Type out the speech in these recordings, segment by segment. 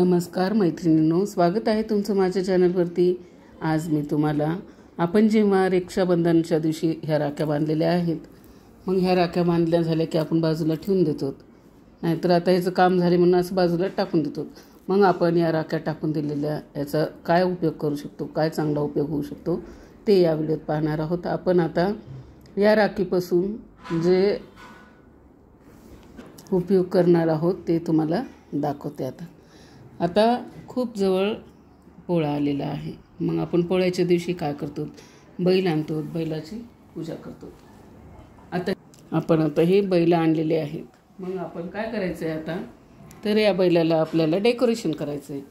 नमस्कार मैत्रिणींनो, स्वागत आहे तुमचं माझ्या चॅनलवरती। आज मी तुम्हाला आपण जेव्हा रक्षाबंधनच्या दिवशी ह्या राख्या बांधलेल्या आहेत, मग ह्या राख्या बांधल्या झाल्या की आपण बाजूला ठेवून देतो, नाहीतर आता ह्याचं काम झाले म्हणून असं बाजूला टाकून देतो। मग आपण या राख्या टाकून दिलेल्या याचा काय उपयोग करू शकतो, काय चांगला उपयोग होऊ शकतो ते या व्हिडिओत पाहणार आहोत। आपण आता या राखीपासून जे उपयोग करणार आहोत ते तुम्हाला दाखवते। आता खूप जवळ पोळा आलेला आहे, मग आपण पोळ्याच्या दिवशी काय करतो, बैल आणतो, बैलाची पूजा करतो। आपण हे बैल आणलेले आहेत, मग आपण काय करायचं आहे आता, तर या बैलाला आपल्याला डेकोरेशन करायचं आहे।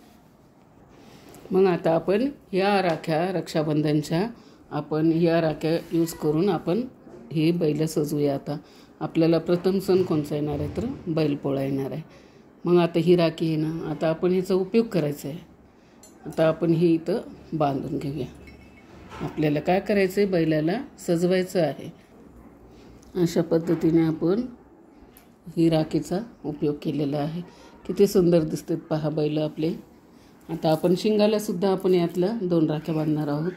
मग आता आपण या राख्या रक्षाबंधनच्या आपण या राख्या यूज करून आपण हे बैल सजवूया। आता आपल्याला प्रथम सण कोणता येणार आहे, तर बैलपोळा येणार आहे। मग आता ही राखी आहे ना, आता आपण ह्याचा उपयोग करायचा आहे। आता आपण ही इथं बांधून घेऊया। आपल्याला काय करायचं आहे, बैलाला सजवायचं आहे। अशा पद्धतीने आपण ही राखीचा उपयोग केलेला आहे। किती सुंदर दिसतात पहा बैल आपले। आता आपण शिंगाला सुद्धा आपण यातल्या 2 राख्या बांधणार आहोत।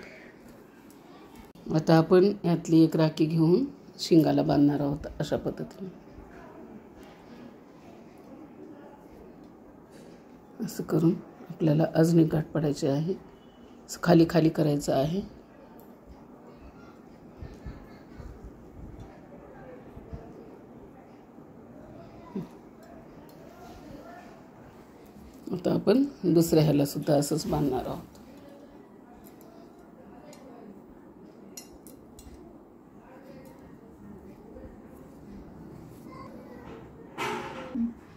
आता आपण यातली एक राखी घेऊन शिंगाला बांधणार आहोत अशा पद्धतीने। असं करून आपल्याला अजून एक गाठ पडायची आहे, खाली खाली करायचं आहे। आता आपण दुसऱ्या ह्याला सुद्धा असंच बांधणार आहोत।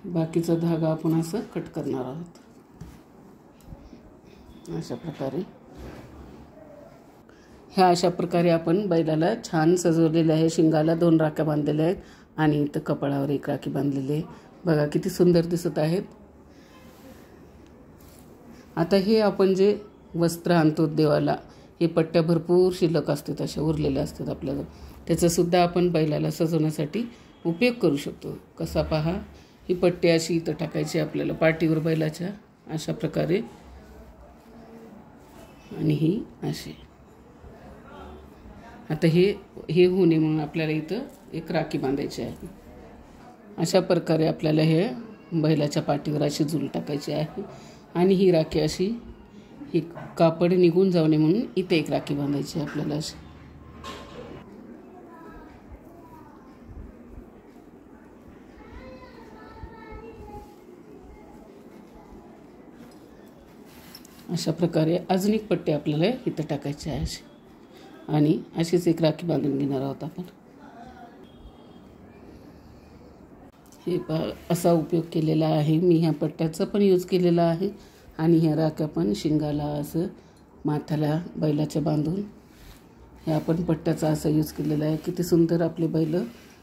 बाकीचा धागा आपण असं कट करणार आहोत अशा प्रकारे। अशा प्रकारे आपण बैलाला छान सजवलेले आहे। शिंगाला 2 राख्या बांधलेल्या आहेत आणि इथं कपाळावर 1 राखी बांधलेली आहे। बघा किती सुंदर दिसत आहेत। आता हे आपण जे वस्त्र आणतो देवाला, हे पट्ट्या भरपूर शिल्लक असतात, अशा उरलेल्या असतात आपल्याला, त्याचा सुद्धा आपण बैलाला सजवण्यासाठी उपयोग करू शकतो। कसा पहा, ही पट्टी अशी इथं टाकायची आपल्याला पाठीवर बैलाच्या अशा प्रकारे, आणि ही अशी। आता हे होऊ नये म्हणून आपल्याला इथं एक राखी बांधायची आहे। अशा प्रकारे आपल्याला हे बैलाच्या पाठीवर अशी झूल टाकायची आहे, आणि ही राखी अशी ही कापड निघून जाऊ नये म्हणून इथे एक राखी बांधायची आहे आपल्याला अशी। अशा प्रकारे अजून एक पट्टी आपल्याला इथं टाकायची आहे अशी, आणि अशीच एक राखी बांधून घेणार आहोत आपण। हे असा उपयोग केलेला आहे मी। ह्या पट्ट्याचा पण यूज केलेला आहे, आणि ह्या राख्या पण शिंगाला असं माथ्याला बैलाच्या बांधून हे आपण पट्ट्याचा असा यूज केलेला आहे। किती सुंदर आपले बैल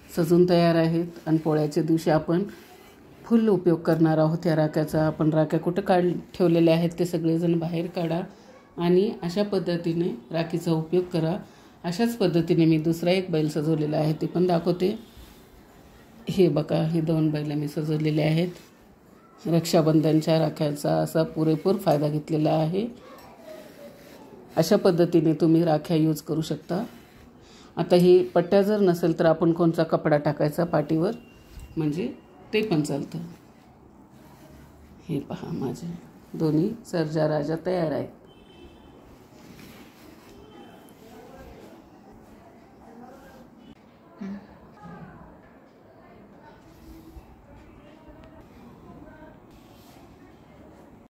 सजून तयार आहेत, आणि पोळ्याच्या दिवशी आपण फुल उपयोग करणार आहोत या राख्याचा। आपण राख्या कुठं ठेवलेल्या आहेत ते सगळेजण बाहेर काढा, आणि अशा पद्धतीने राखीचा उपयोग करा। अशाच पद्धतीने मी दुसरा एक बैल सजवलेला आहे, ते पण दाखवते। हे बघा, हे 2 बैल मी सजवलेले आहेत। रक्षाबंधनच्या राख्याचा असा पुरेपूर फायदा घेतलेला आहे। अशा पद्धतीने तुम्ही राख्या यूज करू शकता। आता ही पट्ट्या जर नसेल तर आपण कोणता कपडा टाकायचा पाठीवर, म्हणजे ते पण चालतं। हे पहा, माझे दोन्ही सर्जा राजा तयार आहेत।